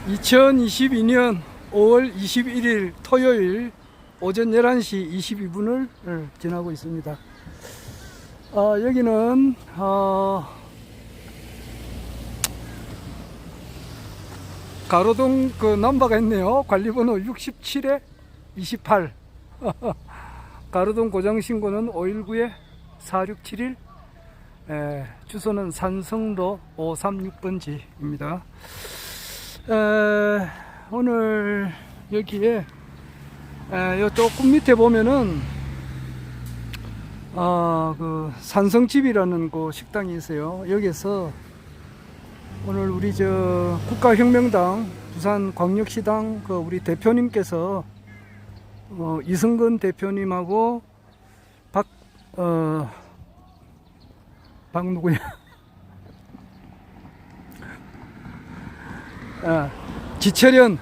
2022년 5월 21일 토요일 오전 11시 22분을 지나고 있습니다. 여기는 가로등 그 넘버가 있네요. 관리번호 67에 28. 가로등 고장신고는 519-4671. 주소는 산성로 536번지입니다. 오늘 여기에 조금 밑에 보면은 그 산성집이라는 그 식당이 있어요. 여기서 오늘 우리 저 국가혁명당 부산광역시당 그 우리 대표님께서 이승근 대표님하고 박 누구냐? 지철현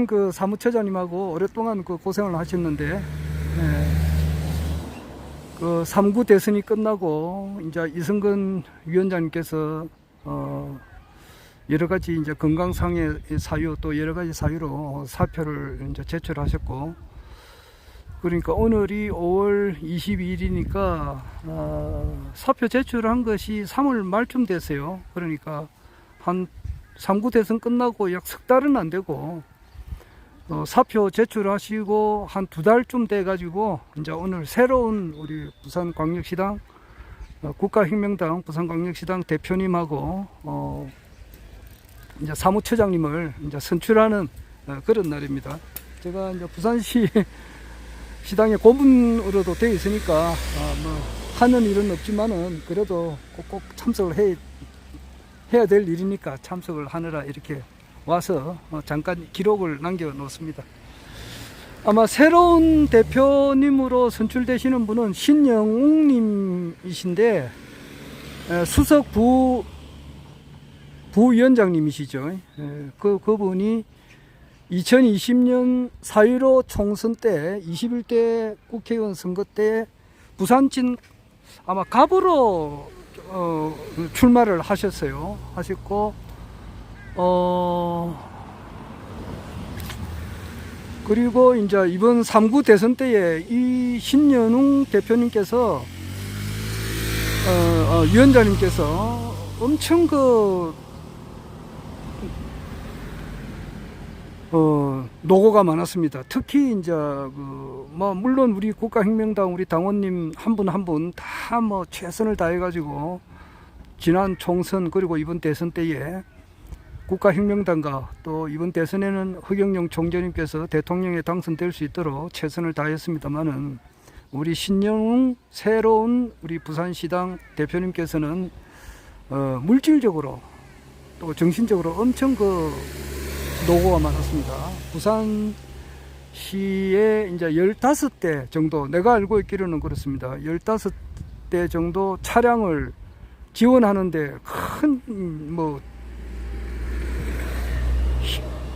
그 사무처장님하고 오랫동안 그 고생을 하셨는데, 그 3구 대선이 끝나고 이제 이승근 위원장님께서 여러 가지 이제 건강상의 사유 또 여러 가지 사유로 사표를 이제 제출하셨고, 그러니까 오늘이 5월 22일이니까 사표 제출한 것이 3월 말쯤 됐어요. 그러니까 한 3구 대선 끝나고 약 석 달은 안 되고 사표 제출하시고 한 2달쯤 돼 가지고 이제 오늘 새로운 우리 부산광역시당 국가혁명당 부산광역시당 대표님하고 이제 사무처장님을 이제 선출하는 그런 날입니다. 제가 이제 부산시 시당의 고문으로도 되어 있으니까 뭐 하는 일은 없지만은 그래도 꼭꼭 참석을 해야 될 일이니까 참석을 하느라 이렇게 와서 잠깐 기록을 남겨 놓습니다. 아마 새로운 대표님으로 선출되시는 분은 신영웅님이신데 수석 부위원장님이시죠. 그분이 2020년 4.15 총선 때 21대 국회의원 선거 때 부산진 아마 갑으로 출마를 하셨고 그리고 이제 이번 3구 대선 때에 이 신연웅 대표님께서 위원장님께서 엄청 노고가 많았습니다. 특히 이제 물론 우리 국가혁명당 우리 당원님 한 분 한 분 다 최선을 다해 가지고 지난 총선 그리고 이번 대선 때에 국가혁명당과 또 이번 대선에는 허경영 총재님께서 대통령에 당선될 수 있도록 최선을 다했습니다만은 우리 신영웅 새로운 우리 부산시당 대표님께서는 물질적으로 또 정신적으로 엄청 노고가 많았습니다. 부산시에 이제 15대 정도, 내가 알고 있기로는 그렇습니다. 15대 정도 차량을 지원하는데 큰,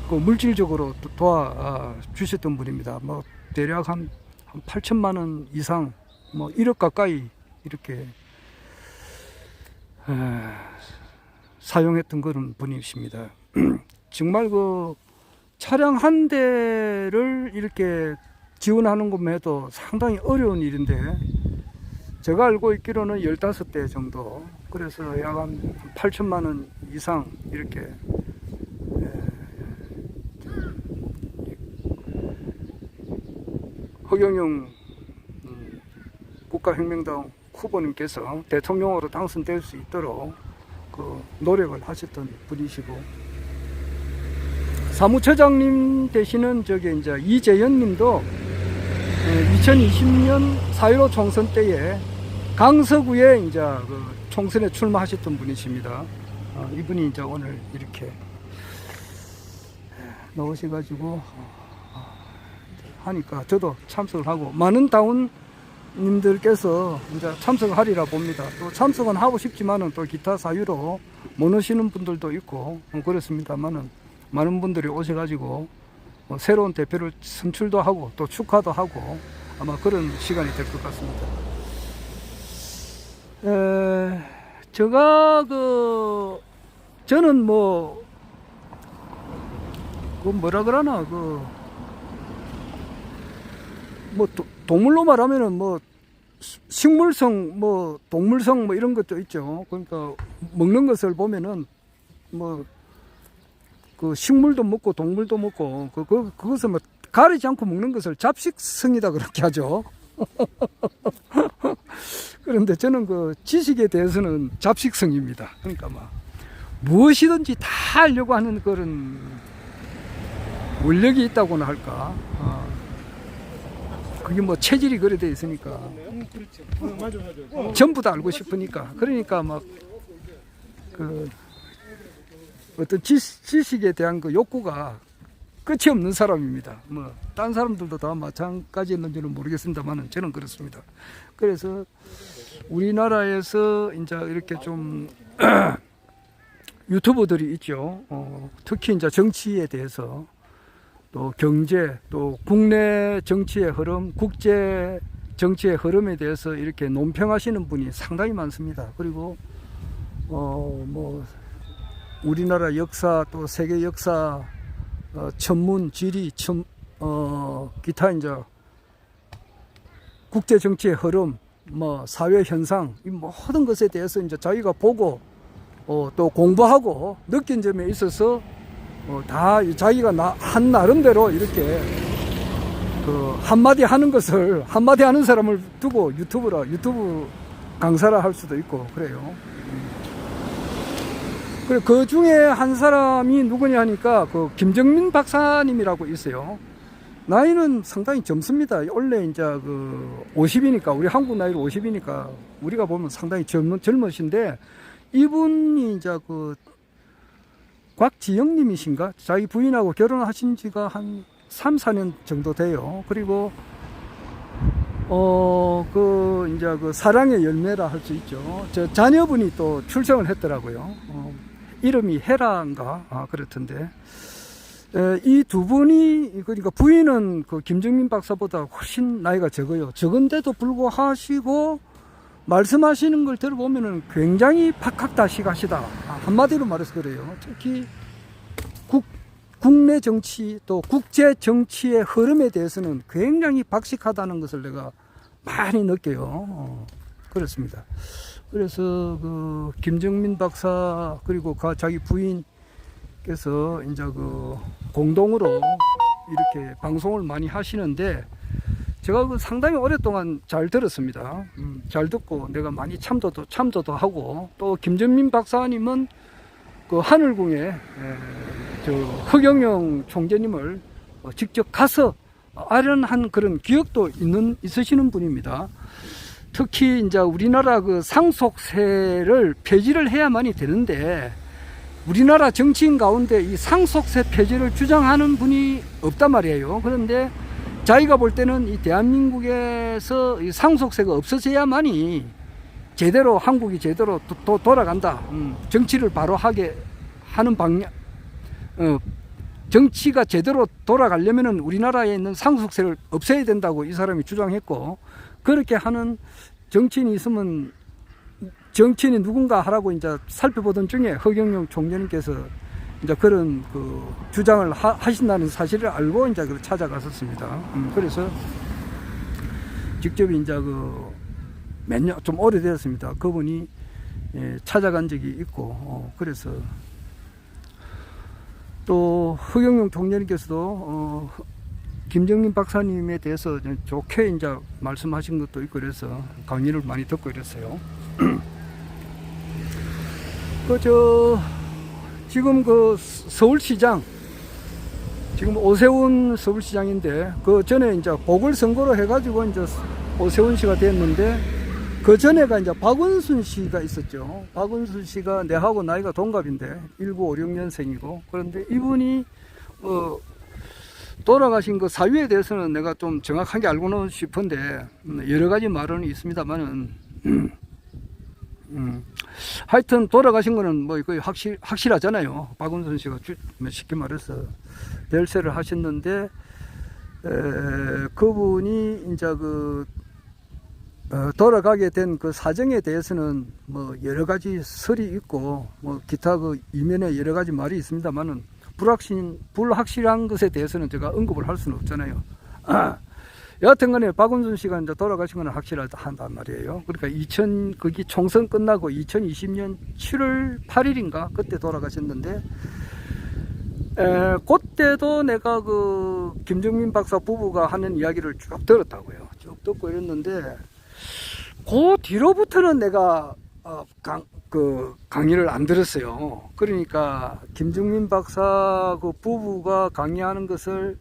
물질적으로 도와주셨던 분입니다. 대략 한 8천만 원 이상, 1억 가까이 이렇게, 사용했던 그런 분이십니다. 정말 차량 한 대를 이렇게 지원하는 것만 해도 상당히 어려운 일인데, 제가 알고 있기로는 15대 정도, 그래서 약 한 8천만 원 이상 이렇게 허경영 국가혁명당 후보님께서 대통령으로 당선될 수 있도록 노력을 하셨던 분이시고, 사무처장님 되시는 이제 이재현 님도 2020년 4.15 총선 때에 강서구에 이제 총선에 출마하셨던 분이십니다. 이분이 이제 오늘 이렇게 나오셔가지고 하니까 저도 참석을 하고 많은 당원님들께서 이제 참석을 하리라 봅니다. 또 참석은 하고 싶지만은 또 기타 사유로 못 오시는 분들도 있고 그렇습니다만은 많은 분들이 오셔가지고 새로운 대표를 선출도 하고 또 축하도 하고 아마 그런 시간이 될 것 같습니다. 제가 저는 뭐, 그 뭐라 그러나, 뭐, 동물로 말하면은 뭐, 식물성, 뭐, 동물성 뭐 이런 것도 있죠. 그러니까 먹는 것을 보면은 뭐, 그 식물도 먹고 동물도 먹고, 그것을 뭐 가리지 않고 먹는 것을 잡식성이다 그렇게 하죠. 그런데 저는 그 지식에 대해서는 잡식성입니다. 그러니까 막 무엇이든지 다 하려고 하는 그런 원력이 있다고나 할까. 그게 뭐 체질이 그래 돼 있으니까 전부 다 알고 싶으니까. 그러니까 막 그 어떤 지식에 대한 그 욕구가 끝이 없는 사람입니다. 뭐 딴 사람들도 다 마찬가지였는지는 모르겠습니다만 저는 그렇습니다. 그래서 우리나라에서 이제 이렇게 좀 유튜버들이 있죠. 특히 이제 정치에 대해서 또 경제, 또 국내 정치의 흐름, 국제 정치의 흐름에 대해서 이렇게 논평하시는 분이 상당히 많습니다. 그리고 뭐 우리나라 역사, 또 세계 역사, 천문, 지리, 기타 이제 국제 정치의 흐름, 뭐 사회 현상, 이 모든 것에 대해서 이제 자기가 보고 또 공부하고 느낀 점에 있어서 다 자기가 한 나름대로 이렇게 그 한마디 하는 것을 한마디 하는 사람을 두고 유튜브 강사라 할 수도 있고 그래요. 그래 그 중에 한 사람이 누구냐 하니까 그 김정민 박사님이라고 있어요. 나이는 상당히 젊습니다. 원래 이제 그 50이니까 우리 한국 나이로 50이니까 우리가 보면 상당히 젊으신데 이분이 이제 그 곽지영님이신가? 자기 부인하고 결혼하신 지가 한 3, 4년 정도 돼요. 그리고, 이제 그 사랑의 열매라 할 수 있죠. 저 자녀분이 또 출생을 했더라고요. 이름이 헤라인가? 그렇던데. 이 두 분이, 그러니까 부인은 그 김정민 박사보다 훨씬 나이가 적어요. 적은데도 불구하고 말씀하시는 걸 들어보면은 굉장히 박학다식하시다. 한마디로 말해서 그래요. 특히 국내 정치 또 국제 정치의 흐름에 대해서는 굉장히 박식하다는 것을 내가 많이 느껴요. 그렇습니다. 그래서 그 김정민 박사 그리고 자기 부인께서 이제 그 공동으로 이렇게 방송을 많이 하시는데 제가 그 상당히 오랫동안 잘 들었습니다. 잘 듣고 내가 많이 참조도 하고 또 김정민 박사님은 그 하늘궁에 저 허경영 총재님을 직접 가서 아련한 그런 기억도 있으시는 분입니다. 특히 이제 우리나라 그 상속세를 폐지를 해야만이 되는데 우리나라 정치인 가운데 이 상속세 폐지를 주장하는 분이 없단 말이에요. 그런데 자기가 볼 때는 이 대한민국에서 이 상속세가 없어져야만이 제대로 한국이 제대로 돌아간다. 정치를 바로 하게 하는 방향. 정치가 제대로 돌아가려면은 우리나라에 있는 상속세를 없애야 된다고 이 사람이 주장했고 그렇게 하는 정치인이 있으면 정치인이 누군가 하라고 이제 살펴보던 중에 허경영 총재님께서 이제 그런 그 주장을 하신다는 사실을 알고 이제 찾아갔었습니다. 그래서 직접 이제 그 몇 년 좀 오래되었습니다. 그분이 찾아간 적이 있고 그래서 또 허경영 총재님께서도 김정민 박사님에 대해서 좋게 이제 말씀하신 것도 있고 그래서 강의를 많이 듣고 이랬어요. 지금 그 서울시장, 지금 오세훈 서울시장인데, 그 전에 이제 보궐선거로 해가지고 이제 오세훈 씨가 됐는데, 그 전에가 이제 박원순 씨가 있었죠. 박원순 씨가 내하고 나이가 동갑인데, 1956년생이고, 그런데 이분이, 돌아가신 그 사유에 대해서는 내가 좀 정확하게 알고는 싶은데, 여러 가지 말은 있습니다만은, 하여튼 돌아가신 거는 뭐 거의 확실하잖아요. 박원순 씨가 쉽게 말해서 별세를 하셨는데 그분이 이제 그 돌아가게 된 그 사정에 대해서는 뭐 여러 가지 설이 있고 뭐 기타 그 이면에 여러 가지 말이 있습니다만은 불확실한 것에 대해서는 제가 언급을 할 수는 없잖아요. 여하튼 간에 박원순 씨가 이제 돌아가신 건 확실하단 말이에요. 그러니까 거기 총선 끝나고 2020년 7월 8일인가 그때 돌아가셨는데, 그때도 내가 그 김정민 박사 부부가 하는 이야기를 쭉 들었다고요. 쭉 듣고 이랬는데, 그 뒤로부터는 내가 강의를 안 들었어요. 그러니까 김정민 박사 그 부부가 강의하는 것을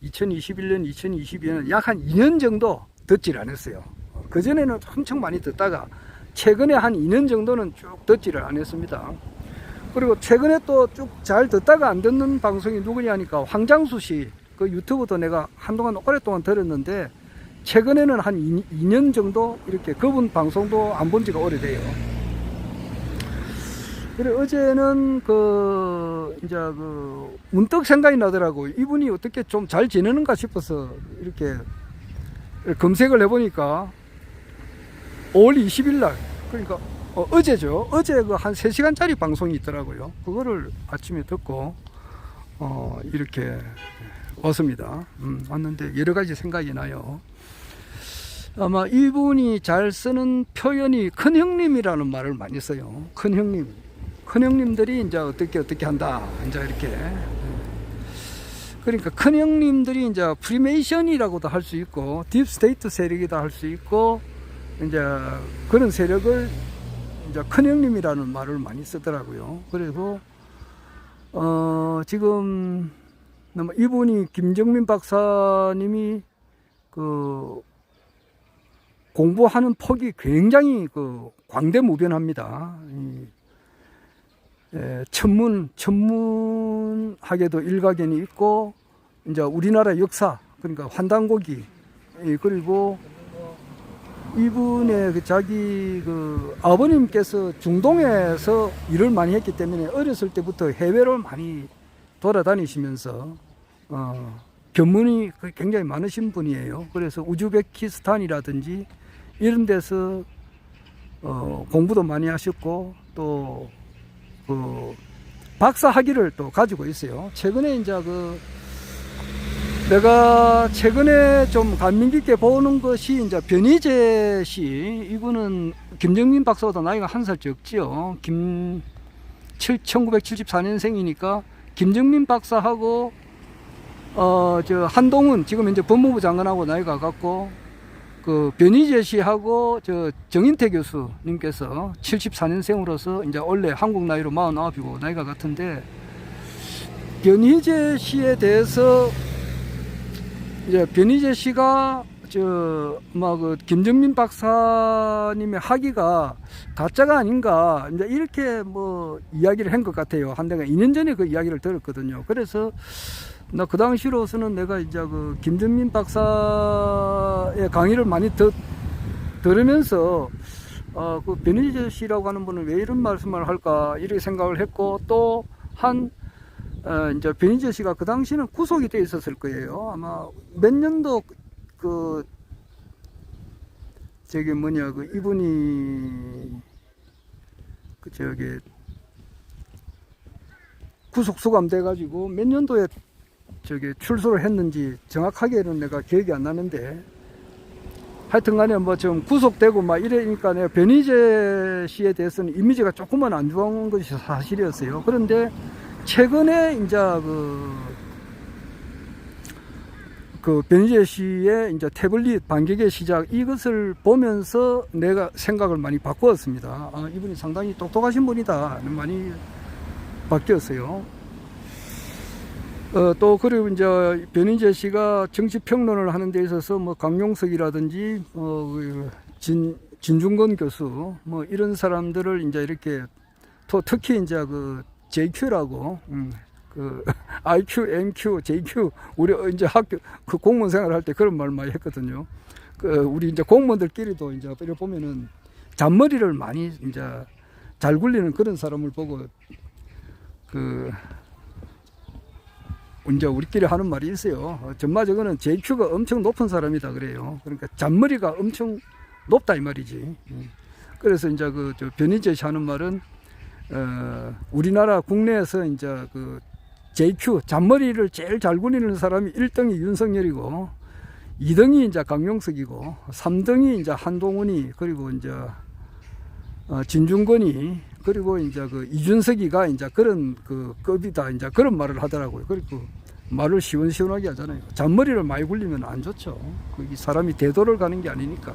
2021년, 2022년 약 한 2년 정도 듣지를 않았어요. 그전에는 엄청 많이 듣다가 최근에 한 2년 정도는 쭉 듣지를 않았습니다. 그리고 최근에 또 쭉 잘 듣다가 안 듣는 방송이 누구냐 하니까 황장수 씨 그 유튜브도 내가 한동안 오랫동안 들었는데 최근에는 한 2년 정도 이렇게 그분 방송도 안 본 지가 오래돼요. 그래 어제는 이제 문득 생각이 나더라고. 이분이 어떻게 좀 잘 지내는가 싶어서 이렇게 검색을 해보니까 5월 20일 날, 그러니까 어제죠. 어제 한 3시간짜리 방송이 있더라고요. 그거를 아침에 듣고 이렇게 왔습니다. 왔는데 여러 가지 생각이 나요. 아마 이분이 잘 쓰는 표현이 큰형님이라는 말을 많이 써요. 큰형님. 큰형님들이 이제 어떻게 한다. 이제 이렇게. 그러니까 큰형님들이 이제 프리메이션이라고도 할 수 있고, 딥스테이트 세력이다 할 수 있고, 이제 그런 세력을 이제 큰형님이라는 말을 많이 쓰더라고요. 그리고, 지금, 이분이 김정민 박사님이 공부하는 폭이 굉장히 광대무변합니다. 천문학에도 일가견이 있고, 이제 우리나라 역사, 그러니까 환단고기, 그리고 이분의 자기 아버님께서 중동에서 일을 많이 했기 때문에 어렸을 때부터 해외를 많이 돌아다니시면서, 견문이 굉장히 많으신 분이에요. 그래서 우즈베키스탄이라든지 이런 데서 공부도 많이 하셨고, 또 박사 학위를 또 가지고 있어요. 최근에 이제 내가 최근에 좀 감명 깊게 보는 것이 이제 변희재 씨, 이분은 김정민 박사보다 나이가 1살 적지요. 1974년생이니까 김정민 박사하고 한동훈 지금 이제 법무부 장관하고 나이가 같고, 변희재 씨하고 정인태 교수님께서 74년생으로서 이제 원래 한국 나이로 49이고 나이가 같은데, 변희재 씨에 대해서 이제 변희재 씨가 김정민 박사님의 학위가 가짜가 아닌가 이제 이렇게 이야기를 한 것 같아요. 한데가 2년 전에 그 이야기를 들었거든요. 그래서 나 그 당시로서는 내가 이제 김정민 박사의 강의를 많이 들으면서 변희재 씨라고 하는 분은 왜 이런 말씀을 할까 이렇게 생각을 했고, 또 이제 변희재 씨가 그 당시는 구속이 돼 있었을 거예요. 아마 몇 년도 이분이 구속 수감돼 가지고 몇 년도에 출소를 했는지 정확하게는 내가 기억이 안 나는데, 하여튼 간에 좀 구속되고 이러니까 내가 변희재 씨에 대해서는 이미지가 조금만 안 좋은 것이 사실이었어요. 그런데 최근에 이제 변희재 씨의 이제 태블릿 반격의 시작, 이것을 보면서 내가 생각을 많이 바꾸었습니다. 이분이 상당히 똑똑하신 분이다. 많이 바뀌었어요. 또 그리고 이제 변희재 씨가 정치 평론을 하는 데 있어서 강용석이라든지 진중권 교수 이런 사람들을 이제 이렇게 특히 이제 JQ라고 IQ, MQ, JQ 우리 이제 학교 공무원 생활할 때 그런 말 많이 했거든요. 우리 이제 공무원들끼리도 이제 이렇게 보면은 잔머리를 많이 이제 잘 굴리는 그런 사람을 보고 이제 우리끼리 하는 말이 있어요. 전마저거는 JQ가 엄청 높은 사람이다 그래요. 그러니까 잔머리가 엄청 높다 이 말이지. 그래서 이제 저 변희재 씨 하는 말은 우리나라 국내에서 이제 그 JQ 잔머리를 제일 잘 굴리는 사람이 1등이 윤석열이고 2등이 이제 강용석이고 3등이 이제 한동훈이 그리고 이제 진중권이 그리고 이제 그 이준석이가 이제 그런 그 급이다 이제 그런 말을 하더라고요. 그리고 말을 시원시원하게 하잖아요. 잔머리를 많이 굴리면 안 좋죠. 이 사람이 대도를 가는 게 아니니까.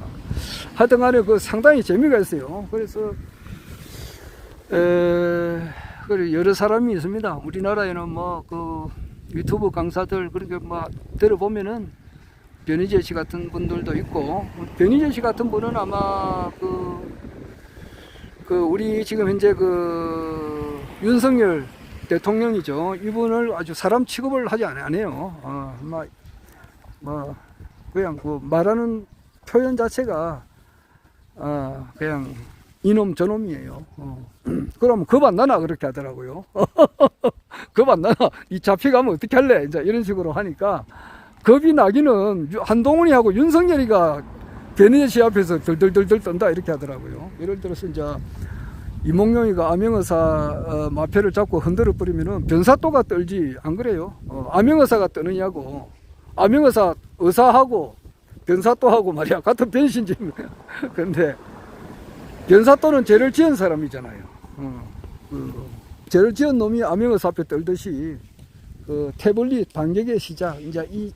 하여튼 간에 그 상당히 재미가 있어요. 그래서 그리고 여러 사람이 있습니다. 우리나라에는 뭐 그 유튜브 강사들 그렇게 뭐 들어보면은 변희재 씨 같은 분들도 있고, 변희재 씨 같은 분은 아마 그 우리 지금 현재 그 윤석열 대통령이죠. 이분을 아주 사람 취급을 하지 안 해요. 그냥 그 말하는 표현 자체가 그냥 이놈 저놈이에요. 그러면 겁 안 나나 그렇게 하더라고요. 겁 안 나나 이 잡혀가면 어떻게 할래 이제 이런 식으로 하니까 겁이 나기는 한동훈이하고 윤석열이가 변희재 씨 앞에서 덜덜덜덜 떤다 이렇게 하더라고요. 예를 들어서 이제 이몽룡이가 암행의사 마패를 잡고 흔들어 버리면은 변사또가 떨지 안 그래요? 암행의사가 뜨느냐고. 암행의사 의사하고 변사또하고 말이야 같은 변신지. 근데 변사또는 죄를 지은 사람이잖아요. 죄를 지은 놈이 암행의사 앞에 떨듯이 그 태블릿 반격의 시작 이제 이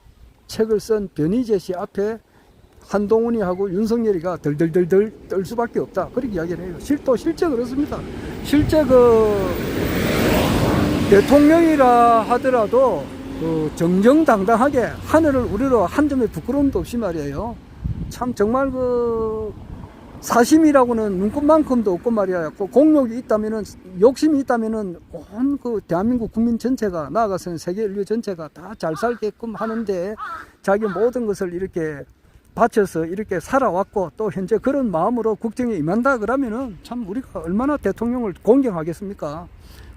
책을 쓴 변희재 씨 앞에 한동훈이하고 윤석열이가 덜덜덜덜 떨 수밖에 없다. 그렇게 이야기를 해요. 실제 그렇습니다. 실제 그 대통령이라 하더라도 그 정정당당하게 하늘을 우러러 한 점의 부끄러움도 없이 말이에요. 참 정말 그 사심이라고는 눈꽃만큼도 없고 말이야. 그 공력이 있다면은 욕심이 있다면은 온 그 대한민국 국민 전체가 나아가서는 세계 인류 전체가 다 잘 살게끔 하는데 자기 모든 것을 이렇게 바쳐서 이렇게 살아왔고 또 현재 그런 마음으로 국정에 임한다 그러면은 참 우리가 얼마나 대통령을 공경하겠습니까?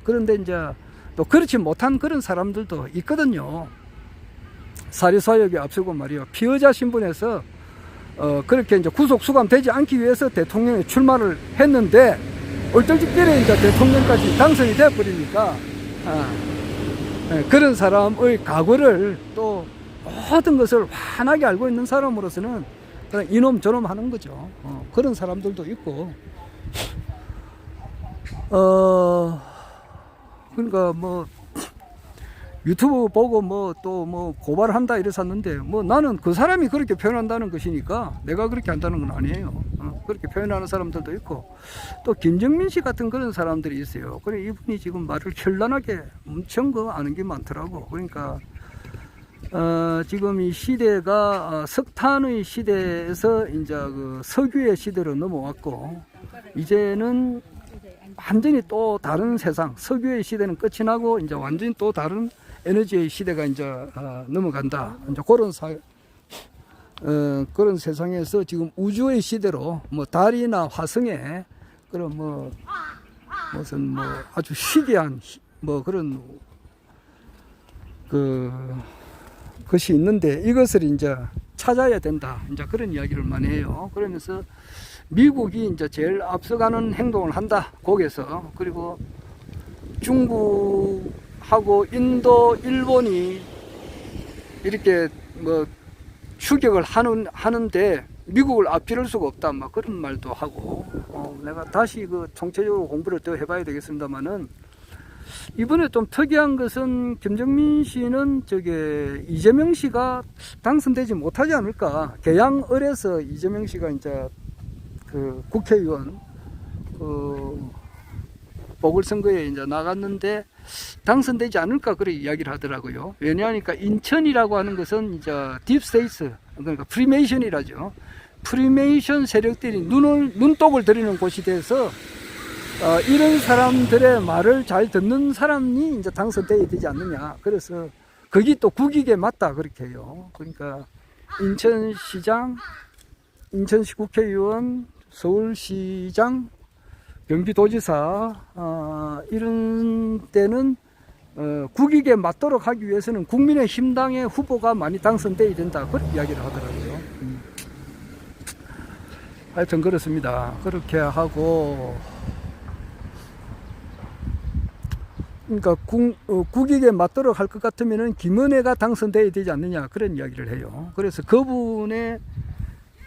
그런데 이제 또 그렇지 못한 그런 사람들도 있거든요. 사리사욕에 앞서고 말이요. 피의자 신분에서 그렇게 이제 구속 수감되지 않기 위해서 대통령에 출마를 했는데 얼떨결에 이제 대통령까지 당선이 돼 버리니까 그런 사람의 각오를 또 모든 것을 환하게 알고 있는 사람으로서는 그냥 이놈 저놈 하는 거죠. 그런 사람들도 있고 그러니까 뭐 유튜브 보고 뭐 또 뭐 고발한다 이랬었는데 뭐 나는 그 사람이 그렇게 표현한다는 것이니까 내가 그렇게 한다는 건 아니에요. 그렇게 표현하는 사람들도 있고 또 김정민 씨 같은 그런 사람들이 있어요. 그래 이분이 지금 말을 현란하게 엄청 아는 게 많더라고. 그러니까 지금 이 시대가 석탄의 시대에서 이제 그 석유의 시대로 넘어왔고 이제는 완전히 또 다른 세상, 석유의 시대는 끝이 나고 이제 완전히 또 다른 에너지의 시대가 이제 넘어간다. 이제 그런 세상에서 지금 우주의 시대로 뭐 달이나 화성에 그런 뭐 무슨 뭐 아주 희귀한 뭐 그런 것이 있는데 이것을 이제 찾아야 된다. 이제 그런 이야기를 많이 해요. 그러면서 미국이 이제 제일 앞서가는 행동을 한다. 거기에서. 그리고 중국하고 인도, 일본이 이렇게 뭐 추격을 하는데 미국을 앞지를 수가 없다. 막 그런 말도 하고. 내가 다시 그 총체적으로 공부를 더 해봐야 되겠습니다만은 이번에 좀 특이한 것은 김정민 씨는 이재명 씨가 당선되지 못하지 않을까. 개양을에서 이재명 씨가 이제 그 국회의원 보궐선거에 이제 나갔는데 당선되지 않을까 그렇게 이야기를 하더라고요. 왜냐하니까 인천이라고 하는 것은 이제 딥스테이트 그러니까 프리메이션이라죠. 프리메이션 세력들이 눈독을 들이는 곳이 돼서 이런 사람들의 말을 잘 듣는 사람이 이제 당선돼야 되지 않느냐. 그래서 거기 또 국익에 맞다 그렇게 해요. 그러니까 인천시장, 인천시 국회의원, 서울시장, 경기도지사 이런 때는 국익에 맞도록 하기 위해서는 국민의힘당의 후보가 많이 당선돼야 된다 그렇게 이야기를 하더라고요. 하여튼 그렇습니다. 그렇게 하고, 그러니까 국익에 맞도록 할 것 같으면은 김은혜가 당선돼야 되지 않느냐 그런 이야기를 해요. 그래서 그분의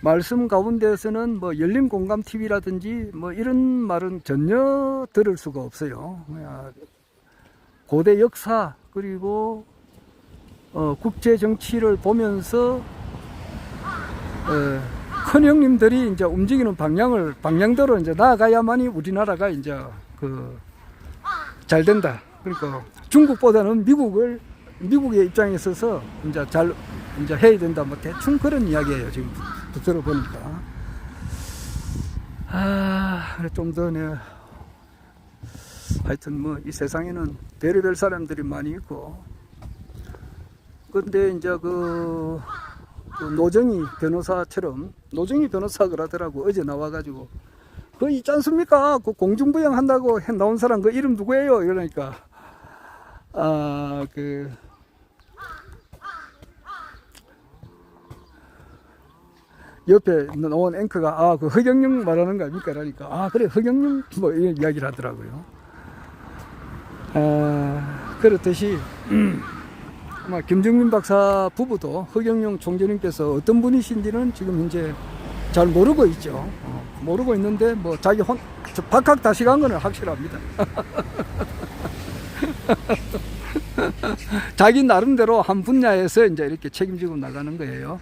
말씀 가운데서는 뭐 열린 공감 TV라든지 뭐 이런 말은 전혀 들을 수가 없어요. 고대 역사 그리고 국제 정치를 보면서 큰 형님들이 이제 움직이는 방향대로 이제 나아가야만이 우리나라가 이제 잘 된다. 그러니까 중국보다는 미국의 입장에 있어서 이제 해야 된다. 뭐 대충 그런 이야기예요. 지금 들어보니까. 좀 더 하여튼 뭐 이 세상에는 별의별 사람들이 많이 있고. 근데 이제 그 노정희 변호사처럼 노정희 변호사 그러더라고. 어제 나와가지고 그 있지 않습니까? 그 공중부양 한다고 나온 사람 그 이름 누구예요? 이러니까 옆에 나온 앵커가 그 허경영 말하는 거 아닙니까? 그러니까 그래 허경영 뭐 이런 이야기를 하더라고요. 그렇듯이 아마 김정민 박사 부부도 허경영 총재님께서 어떤 분이신지는 지금 현재 잘 모르고 있죠. 모르고 있는데 뭐 자기 박학다식한 거는 확실합니다. 자기 나름대로 한 분야에서 이제 이렇게 책임지고 나가는 거예요.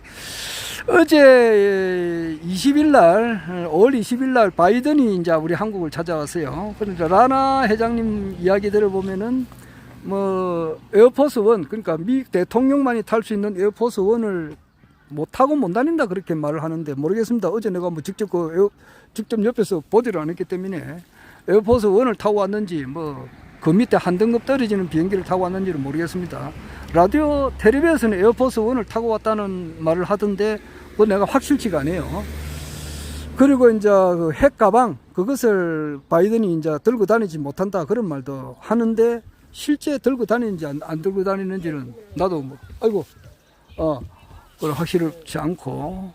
어제 5월 20일 날 바이든이 이제 우리 한국을 찾아왔어요. 그러니까 라나 회장님 이야기 들어보면은 뭐 에어포스 원, 그러니까 미 대통령만이 탈 수 있는 에어포스 원을 못 타고 못 다닌다 그렇게 말을 하는데 모르겠습니다. 어제 내가 뭐 직접 직접 옆에서 보지를 않았기 때문에 에어포스 원을 타고 왔는지 뭐 그 밑에 한 등급 떨어지는 비행기를 타고 왔는지는 모르겠습니다. 라디오 텔레비에서는 에어포스 원을 타고 왔다는 말을 하던데 그거 내가 확실치가 않아요. 그리고 이제 그 핵 가방 그것을 바이든이 이제 들고 다니지 못한다 그런 말도 하는데 실제 들고 다니는지 안 들고 다니는지는 나도 뭐 그걸 확실치 않고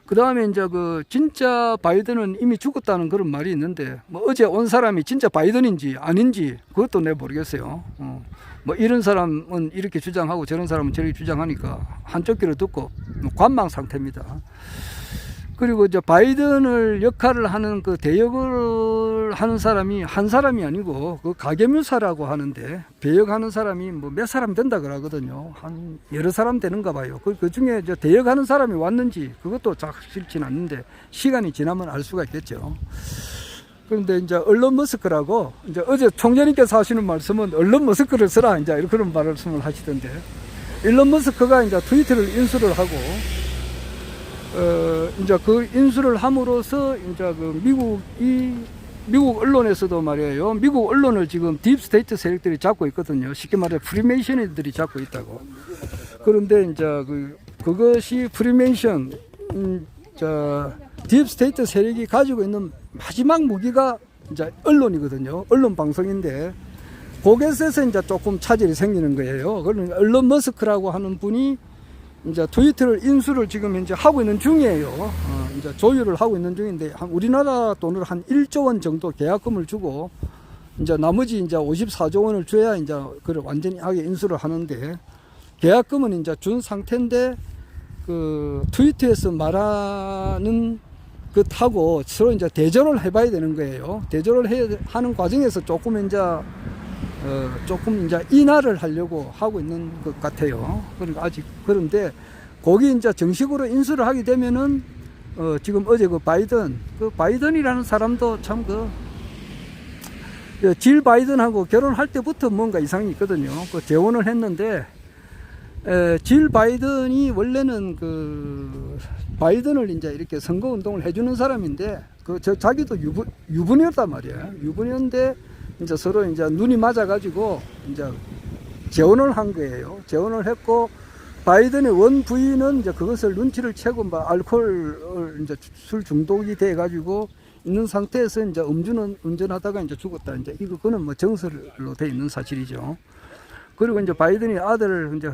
그 다음에 이제 진짜 바이든은 이미 죽었다는 그런 말이 있는데 뭐 어제 온 사람이 진짜 바이든인지 아닌지 그것도 내가 모르겠어요. 뭐 이런 사람은 이렇게 주장하고 저런 사람은 저렇게 주장하니까 한쪽 귀로 듣고 관망 상태입니다. 그리고 이제 바이든을 역할을 하는 그 대역을 하는 사람이 한 사람이 아니고 그 가계묘사라고 하는데 배역하는 사람이 뭐 몇 사람 된다 그러거든요. 한 여러 사람 되는가 봐요. 그 중에 이제 대역하는 사람이 왔는지 그것도 확실치는 않는데 시간이 지나면 알 수가 있겠죠. 그런데 이제 언론 머스크라고 이제 어제 총재님께서 하시는 말씀은 언론 머스크를 쓰라 이제 이런 그런 말씀을 하시던데 일론 머스크가 이제 트위터를 인수를 하고 이제 그 인수를 함으로써 이제 미국 언론에서도 말이에요. 미국 언론을 지금 딥스테이트 세력들이 잡고 있거든요. 쉽게 말해 프리메이션들이 잡고 있다고. 그런데 이제 그것이 프리메이션, 딥스테이트 세력이 가지고 있는 마지막 무기가 이제 언론이거든요. 언론 방송인데 거기에서 이제 조금 차질이 생기는 거예요. 그러니까 언론 머스크라고 하는 분이 이제 트위터를 인수를 지금 현재 하고 있는 중이에요. 이제 조율을 하고 있는 중인데 우리나라 돈으로 한 1조 원 정도 계약금을 주고 이제 나머지 이제 54조 원을 줘야 이제 그걸 완전히 하게 인수를 하는데 계약금은 이제 준 상태인데 그 트위터에서 말하는 것하고 서로 이제 대조를 해봐야 되는 거예요. 대조를 하는 과정에서 조금 이제 인하를 하려고 하고 있는 것 같아요. 그러니까 아직 그런데 거기 이제 정식으로 인수를 하게 되면은 지금 어제 그 바이든이라는 사람도 참 질 바이든하고 결혼할 때부터 뭔가 이상이 있거든요. 재혼을 했는데 질 바이든이 원래는 바이든을 이제 이렇게 선거 운동을 해주는 사람인데 자기도 유부녀단 말이야. 유부녀인데 이제 서로 이제 눈이 맞아가지고 이제 재혼을 한 거예요. 재혼을 했고 바이든의 원 부인은 이제 그것을 눈치를 채고 알코올 이제 술 중독이 돼가지고 있는 상태에서 이제 운전하다가 이제 죽었다. 이제 그거는 뭐 정설로 돼 있는 사실이죠. 그리고 이제 바이든이 아들 이제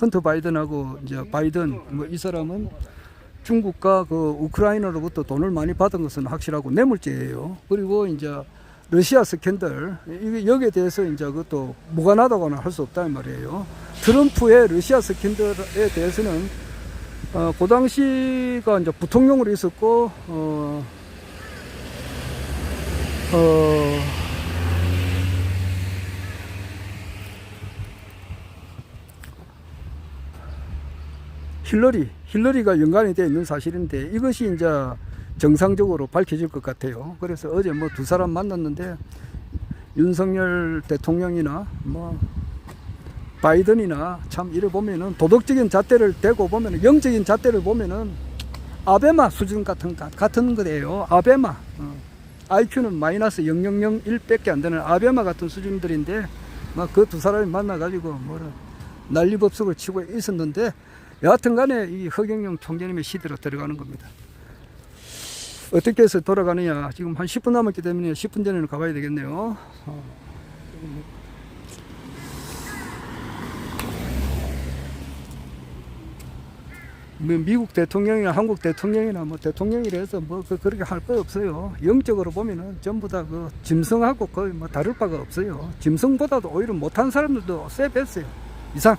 헌터 바이든하고 이제 바이든 뭐 이 사람은 중국과 그 우크라이나로부터 돈을 많이 받은 것은 확실하고 뇌물죄예요. 그리고 이제 러시아 스캔들, 여기에 대해서 이제 그것도 무관하다고는 할 수 없다는 말이에요. 트럼프의 러시아 스캔들에 대해서는 그 당시가 이제 부통령으로 있었고, 힐러리가 연관이 되어 있는 사실인데 이것이 이제 정상적으로 밝혀질 것 같아요. 그래서 어제 뭐 두 사람 만났는데 윤석열 대통령이나 뭐 바이든이나 참 이래 보면은 도덕적인 잣대를 대고 보면은 영적인 잣대를 보면은 아베마 수준 같은 거예요. 아베마. IQ는 마이너스 0.001밖에 안 되는 아베마 같은 수준들인데 막 그 두 사람이 만나가지고 뭐라 난리법석을 치고 있었는데 여하튼 간에 이 허경영 총재님의 시대로 들어가는 겁니다. 어떻게 해서 돌아가느냐. 지금 한 10분 남았기 때문에 10분 전에는 가봐야 되겠네요. 뭐 미국 대통령이나 한국 대통령이나 뭐 대통령이라 해서 뭐 그렇게 할 거 없어요. 영적으로 보면은 전부 다 그 짐승하고 거의 뭐 다를 바가 없어요. 짐승보다도 오히려 못한 사람들도 쎄 뺐어요. 이상.